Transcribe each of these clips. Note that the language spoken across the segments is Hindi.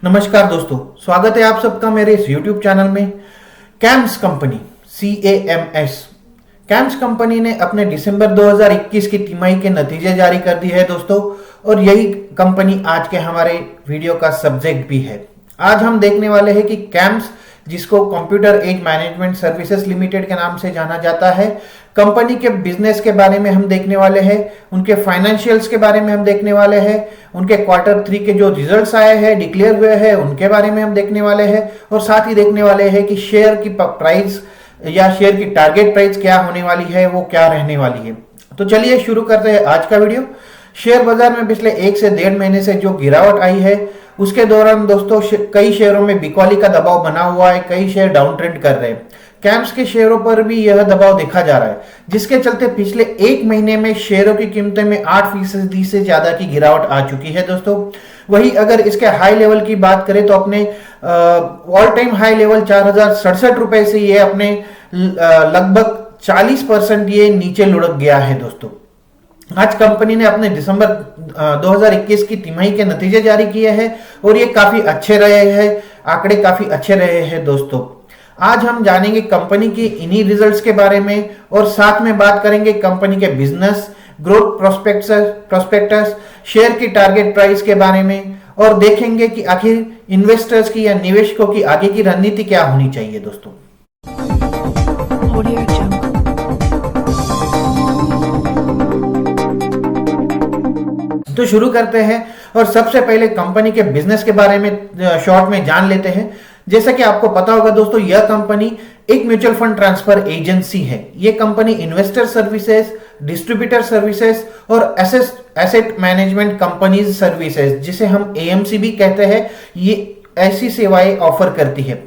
नमस्कार दोस्तों, स्वागत है आप सबका मेरे इस YouTube चैनल में। Camps company CAMS camps company ने अपने दिसंबर 2021 की तिमाही के नतीजे जारी कर दिए हैं दोस्तों, और यही कंपनी आज के हमारे वीडियो का सब्जेक्ट भी है। आज हम देखने वाले हैं कि कैम्स, जिसको computer age management services limited के नाम से जाना जाता है, कंपनी के बिजनेस के बारे में हम देखने वाले हैं, उनके फाइनेंशियल्स के बारे में हम देखने वाले हैं, उनके Q3 के जो रिजल्ट्स आए हैं, डिक्लेयर हुए हैं, उनके बारे में हम देखने वाले हैं, और साथ ही देखने वाले हैं कि शेयर की प्राइस या शेयर की टारगेट प्राइस क्या होने वाली है, वो क्या रहने वाली है। तो चलिए शुरू करते हैं आज का वीडियो। शेयर बाजार में पिछले 1 से 1.5 महीने से जो गिरावट आई है, उसके दौरान दोस्तों कई शेयरों में बिकवाली का दबाव बना हुआ है, कई शेयर डाउन ट्रेंड कर रहे हैं। कैम्स के शेयरों पर भी यह दबाव देखा जा रहा है, जिसके चलते पिछले 1 महीने में शेयरों की कीमतें में 8% से ज्यादा की गिरावट आ चुकी है दोस्तों। वही अगर इसके हाई लेवल की बात करें तो अपने ऑल टाइम हाई लेवल 4067 रुपए से ये अपने लगभग 40% ये नीचे लुढ़क गया है दोस्तों। आज कंपनी ने अपने दिसंबर 2021 की तिमाही के नतीजे जारी किए हैं, और ये काफी अच्छे रहे हैं, आंकड़े काफी अच्छे रहे हैं दोस्तों। आज हम जानेंगे कंपनी की इन्हीं रिजल्ट्स के बारे में, और साथ में बात करेंगे कंपनी के बिजनेस, ग्रोथ प्रोस्पेक्टस, शेयर की टारगेट प्राइस के बारे में, और देखेंगे कि आखिर इन्वेस्टर्स की या निवेशकों की आगे की रणनीति क्या होनी चाहिए दोस्तों। तो शुरू करते हैं, और सबसे पहले कंपनी के बिजनेस के बारे में शॉर्ट में जान लेते हैं। जैसा कि आपको पता होगा दोस्तों, यह कंपनी एक म्यूचुअल फंड ट्रांसफर एजेंसी है। यह company investor services, distributor services और एसेट मैनेजमेंट कंपनीज सर्विसेज, जिसे हम AMC भी कहते हैं, ये ऐसी सेवाएं ऑफर करती है।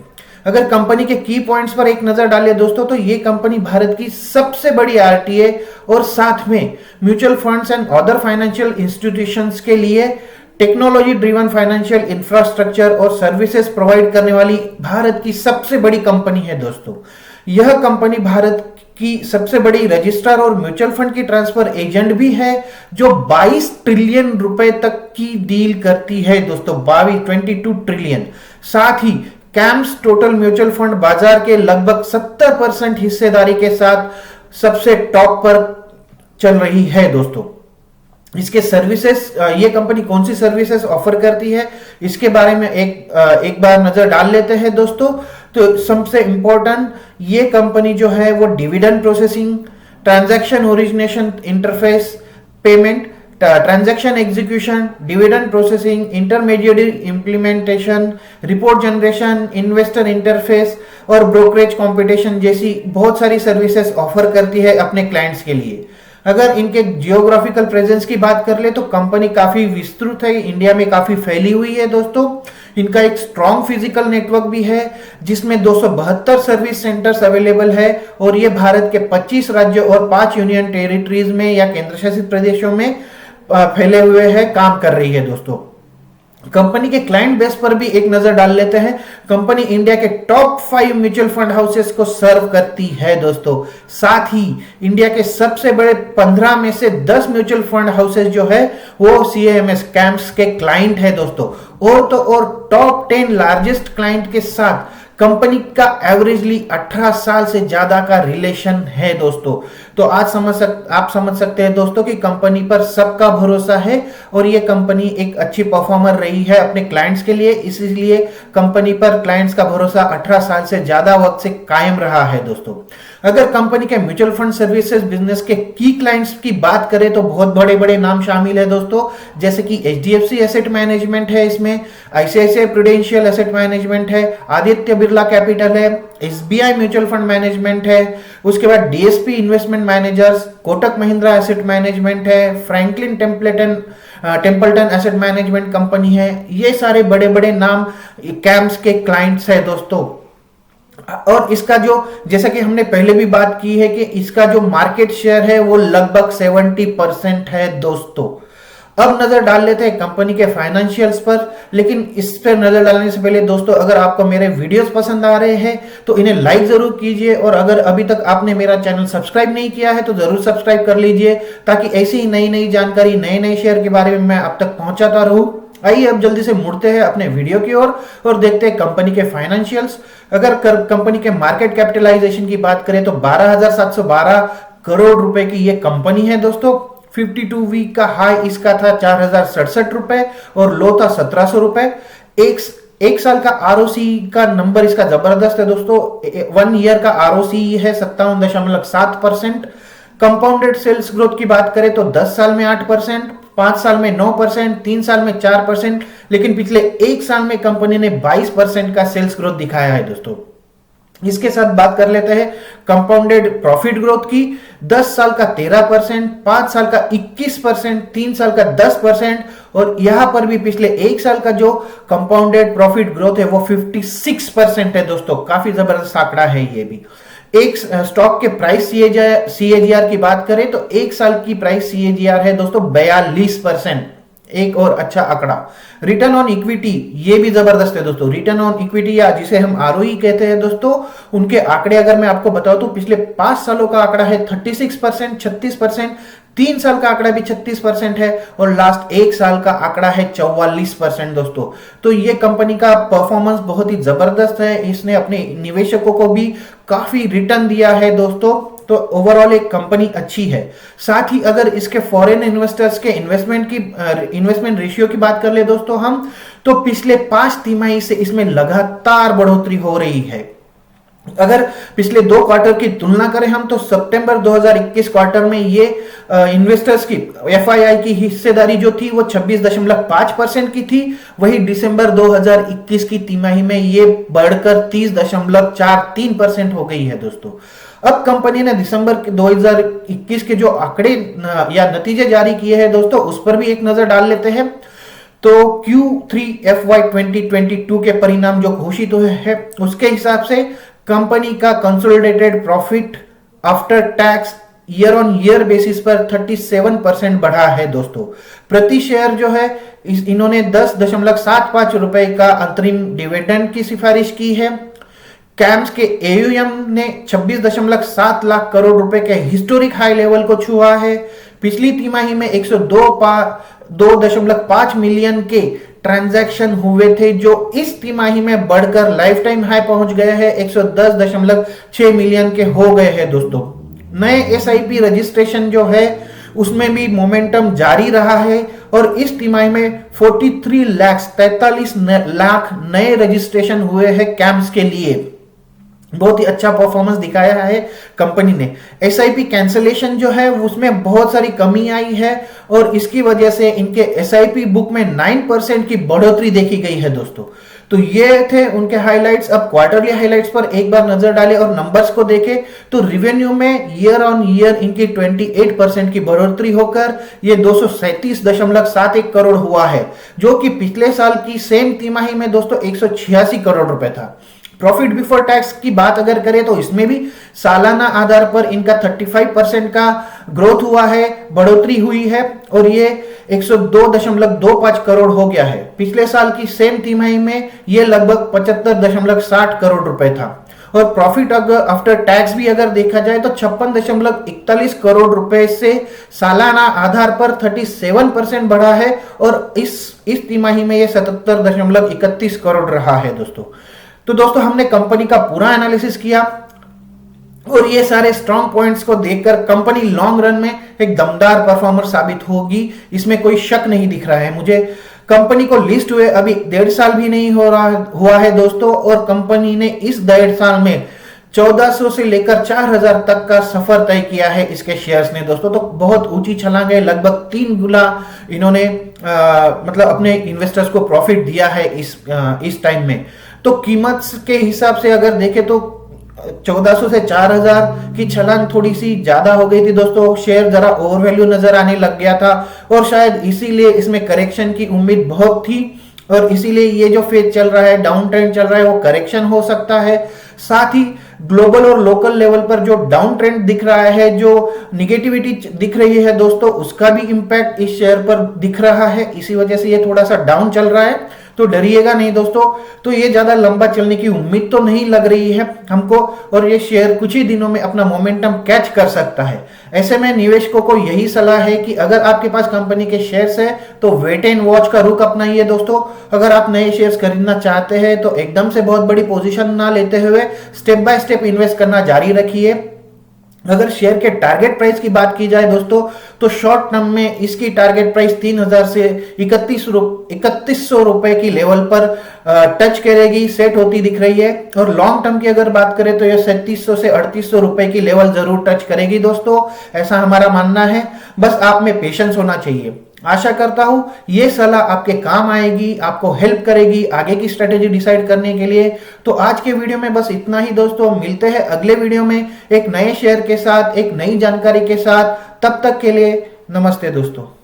अगर कंपनी के की पॉइंट्स पर एक नजर डालें दोस्तों, तो ये कंपनी भारत की सबसे बड़ी RTA और साथ में mutual funds and other financial institutions के लिए टेक्नोलॉजी ड्रिवन फाइनेंशियल इंफ्रास्ट्रक्चर और सर्विसेज प्रोवाइड करने वाली भारत की सबसे बड़ी कंपनी है दोस्तों। यह कंपनी भारत की सबसे बड़ी रजिस्ट्रार और म्यूचुअल फंड की ट्रांसफर एजेंट भी है, जो 22 ट्रिलियन रुपए तक की डील करती है दोस्तों, 22 ट्रिलियन। साथ ही कैम्स टोटल म्यूचुअल फंड बाजार के लगभग 70% हिस्सेदारी के साथ सबसे टॉप पर चल रही है दोस्तों। इसके सर्विसेज, ये कंपनी कौन सी सर्विसेज ऑफर करती है, इसके बारे में एक बार नजर डाल लेते हैं दोस्तों। तो सबसे इंपॉर्टेंट, ये कंपनी जो है वो dividend processing, transaction origination interface, payment, transaction execution, dividend processing, intermediate implementation, report generation, investor interface और ब्रोकरेज कॉम्पिटिशन जैसी बहुत सारी सर्विसेज ऑफर करती है अपने क्लाइंट्स के लिए। अगर इनके जियोग्राफिकल प्रेजेंस की बात कर ले तो कंपनी काफी विस्तृत है, इंडिया में काफी फैली हुई है दोस्तों। इनका एक स्ट्रॉन्ग फिजिकल नेटवर्क भी है, जिसमें 272 सर्विस सेंटर्स अवेलेबल है, और ये भारत के 25 राज्यों और 5 यूनियन टेरिटरीज में या केंद्र शासित प्रदेशों में फैले हुए हैं, काम कर रही है दोस्तों। कंपनी के क्लाइंट बेस पर भी एक नजर डाल लेते हैं। कंपनी इंडिया के टॉप 5 म्यूचुअल फंड हाउसेस को सर्व करती है दोस्तों। साथ ही इंडिया के सबसे बड़े 15 में से 10 म्यूचुअल फंड हाउसेस जो है वो CAMS कैम्स के क्लाइंट है दोस्तों। और तो और टॉप 10 लार्जेस्ट क्लाइंट के साथ कंपनी का एवरेजली 18 साल से ज्यादा का रिलेशन है दोस्तों। तो आप समझ सकते हैं दोस्तों कि कंपनी पर सबका भरोसा है, और ये कंपनी एक अच्छी परफॉर्मर रही है अपने क्लाइंट्स के लिए, इसलिए कंपनी पर क्लाइंट्स का भरोसा 18 साल से ज्यादा वक्त से कायम रहा है दोस्तों। अगर कंपनी के म्यूचुअल फंड सर्विसेज बिजनेस के की क्लाइंट्स की बात करें तो बहुत बड़े बड़े नाम शामिल है दोस्तों, जैसे कि HDFC एसेट मैनेजमेंट है, इसमें ICICI प्रूडेंशियल एसेट मैनेजमेंट है, आदित्य बिरला कैपिटल है, SBI म्यूचुअल फंड मैनेजमेंट है, उसके बाद DSP investment managers, Kotak Mahindra asset management है, Franklin Templeton asset management company है। ये सारे बड़े बड़े नाम कैम्स के क्लाइंट्स है दोस्तों। और इसका जो, जैसा कि हमने पहले भी बात की है कि इसका जो मार्केट शेयर है वो लगभग 70% है दोस्तों। अब नजर डाल लेते हैं कंपनी के फाइनेंशियल्स पर, लेकिन इस पर नजर डालने से पहले दोस्तों, अगर आपको मेरे वीडियोस पसंद आ रहे हैं तो इन्हें लाइक जरूर कीजिए, और अगर अभी तक आपने मेरा चैनल सब्सक्राइब नहीं किया है तो जरूर सब्सक्राइब कर लीजिए, ताकि ऐसी ही नई नई जानकारी, नए नए शेयर के बारे में मैं आप तक पहुंचाता रहूं। आइए अब जल्दी से मुड़ते हैं अपने वीडियो की ओर और देखते हैं कंपनी के फाइनेंशियल्स। अगर कंपनी के मार्केट कैपिटलाइजेशन की बात करें तो 12,712 करोड़ रुपए की ये कंपनी है दोस्तों। 52 वीक का हाई इसका था 4,067 रुपए और लो था 1,700 रुपए। एक साल का आरओसी का नंबर इसका जबरदस्त है दोस्तों। 1 ईयर का आरओसी है 57.7%। कंपाउंडेड सेल्स ग्रोथ की बात करें तो 10 साल में 8%, 5 साल में 9%, 3 साल में 4%, लेकिन पिछले एक साल में कंपनी ने 22% का सेल्स ग्रोथ दिखाया है दोस्तों। इसके साथ बात कर लेते हैं कंपाउंडेड प्रॉफिट ग्रोथ की। 10 साल का 13%, 5 साल का 21%, 3 साल का 10%, और यहां पर भी पिछले एक साल का जो कंपाउंडेड प्रॉफिट ग्रोथ है वो 56% है दोस्तों। काफी जबरदस्त आंकड़ा है ये भी। एक स्टॉक के प्राइस सीएजीआर की बात करें तो एक साल की प्राइस सीएजीआर है दोस्तों 42%। एक और अच्छा आंकड़ा। रिटर्न ऑन इक्विटी ये भी जबरदस्त है दोस्तों। रिटर्न ऑन इक्विटी या जिसे हम आरओई कहते हैं दोस्तों, उनके आंकड़े अगर मैं आपको बताऊं तो पिछले 5 सालों का आंकड़ा है 36%, 36%, 3 साल का आंकड़ा भी 36% है और लास्ट एक साल का आंकड़ा है 44% दोस्तों। तो ये कंपनी का परफॉर्मेंस बहुत ही जबरदस्त है। इसने अपने निवेशकों को भी काफी रिटर्न दिया है दोस्तों। तो ओवरऑल एक कंपनी अच्छी है। साथ ही अगर इसके फॉरेन इन्वेस्टर्स के इन्वेस्टमेंट रेशियो की बात कर ले दोस्तों हम, तो पिछले 5 तिमाही से इसमें लगातार बढ़ोतरी हो रही है। अगर पिछले 2 क्वार्टर की तुलना करें हम तो सितंबर 2021 क्वार्टर में ये इन्वेस्टर्स की एफआईआई की हिस्सेदारी जो थी वो 26.5% की थी। वही दिसंबर 2021 की तिमाही में ये बढ़कर 30.43% हो गई है दोस्तों। अब कंपनी ने दिसंबर 2021 के जो आंकड़े या नतीजे जारी किए हैं दोस्तों, उस पर भी एक नजर डाल लेते हैं। तो Q3 FY 2022 के परिणाम जो घोषित हुए हैं उसके हिसाब से कंपनी का consolidated profit after tax year on year basis पर 37% बढ़ा है दोस्तों। प्रति शेयर जो है इन्होंने 10.75 रुपए का अंतरिम डिविडेंड की सिफारिश की है। कैम्स के एयूएम ने 26.7 लाख करोड़ रुपए के हिस्टोरिक हाई लेवल को छुआ है। पिछली तिमाही में 102.5 मिलियन के ट्रांजैक्शन हुए थे, जो इस तिमाही में बढ़कर लाइफ टाइम हाई पहुंच गए हैं, 110.6 मिलियन के हो गए हैं दोस्तों। नए एसआईपी रजिस्ट्रेशन जो है उसमें भी मोमेंटम जारी रहा है और इस तिमाही में 43 लाख नए रजिस्ट्रेशन हुए हैं कैम्स के लिए। बहुत ही अच्छा परफॉर्मेंस दिखाया है कंपनी ने। एसआईपी कैंसलेशन जो है उसमें बहुत सारी कमी आई है और इसकी वजह से इनके एसआईपी बुक में 9% की बढ़ोतरी देखी गई है दोस्तों। तो ये थे उनके हाइलाइट्स। अब क्वार्टरली हाइलाइट्स पर एक बार नजर डालें और नंबर्स को देखें तो रिवेन्यू में ईयर ऑन ईयर इनकी 28% की बढ़ोतरी होकर ये 237.71 करोड़ हुआ है, जो कि पिछले साल की सेम तिमाही में दोस्तों 186 करोड़ रुपए था। प्रॉफिट बिफोर टैक्स की बात अगर करें तो इसमें भी सालाना आधार पर इनका 35% का ग्रोथ हुआ है, बढ़ोतरी हुई है और ये 102.25 करोड़ हो गया है। पिछले साल की सेम तिमाही में ये लगभग 75.60 करोड़ रुपए था। और प्रॉफिट आफ्टर टैक्स भी अगर देखा जाए तो 56.41 करोड़ रुपए से सालाना आधार पर 37% बढ़ा है और इस तिमाही में ये 77.31 करोड़ रहा है दोस्तों। तो दोस्तों हमने कंपनी का पूरा एनालिसिस किया और ये सारे स्ट्रॉन्ग पॉइंट्स को देखकर कंपनी लॉन्ग रन में एक दमदार परफॉर्मर साबित होगी, इसमें कोई शक नहीं दिख रहा है मुझे। कंपनी को लिस्ट हुए अभी 1.5 साल भी नहीं हुआ है दोस्तों और कंपनी ने इस 1.5 साल में 1400 से लेकर 4000 तक का सफर तय किया है इसके शेयर्स ने दोस्तों। तो बहुत ऊंची छलांग है, लगभग 3 गुना इन्होंने मतलब अपने इन्वेस्टर्स को प्रॉफिट दिया है इस टाइम में। तो कीमत के हिसाब से अगर देखें तो 1400 से 4000 की छलांग थोड़ी सी ज्यादा हो गई थी दोस्तों। शेयर जरा ओवर वैल्यू नजर आने लग गया था और शायद इसीलिए इसमें करेक्शन की उम्मीद बहुत थी और इसीलिए ये जो फेज चल रहा है, डाउन ट्रेंड चल रहा है, वो करेक्शन हो सकता है। साथ ही ग्लोबल और लोकल लेवल पर जो डाउन ट्रेंड दिख रहा है, जो निगेटिविटी दिख रही है दोस्तों, उसका भी इंपैक्ट इस शेयर पर दिख रहा है। इसी वजह से ये थोड़ा सा डाउन चल रहा है। तो डरिएगा नहीं दोस्तों। तो ये ज्यादा लंबा चलने की उम्मीद तो नहीं लग रही है हमको, और ये शेयर कुछ ही दिनों में अपना मोमेंटम कैच कर सकता है। ऐसे में निवेशकों को यही सलाह है कि अगर आपके पास कंपनी के शेयर्स है तो वेट एंड वॉच का रुख अपनाइए दोस्तों। अगर आप नए शेयर्स खरीदना चाहते हैं तो एकदम से बहुत बड़ी पोजीशन ना लेते हुए स्टेप बाय स्टेप इन्वेस्ट करना जारी रखिए। अगर शेयर के टारगेट प्राइस की बात की जाए दोस्तों, तो शॉर्ट टर्म में इसकी टारगेट प्राइस 3000 से 3100 रुपए की लेवल पर टच करेगी, सेट होती दिख रही है। और लॉन्ग टर्म की अगर बात करें तो यह 3700 से 3800 रुपए की लेवल जरूर टच करेगी दोस्तों, ऐसा हमारा मानना है। बस आप में पेशेंस होना चाहिए। आशा करता हूं ये सलाह आपके काम आएगी, आपको हेल्प करेगी आगे की स्ट्रेटेजी डिसाइड करने के लिए। तो आज के वीडियो में बस इतना ही दोस्तों, मिलते हैं अगले वीडियो में एक नए शेयर के साथ, एक नई जानकारी के साथ। तब तक के लिए नमस्ते दोस्तों।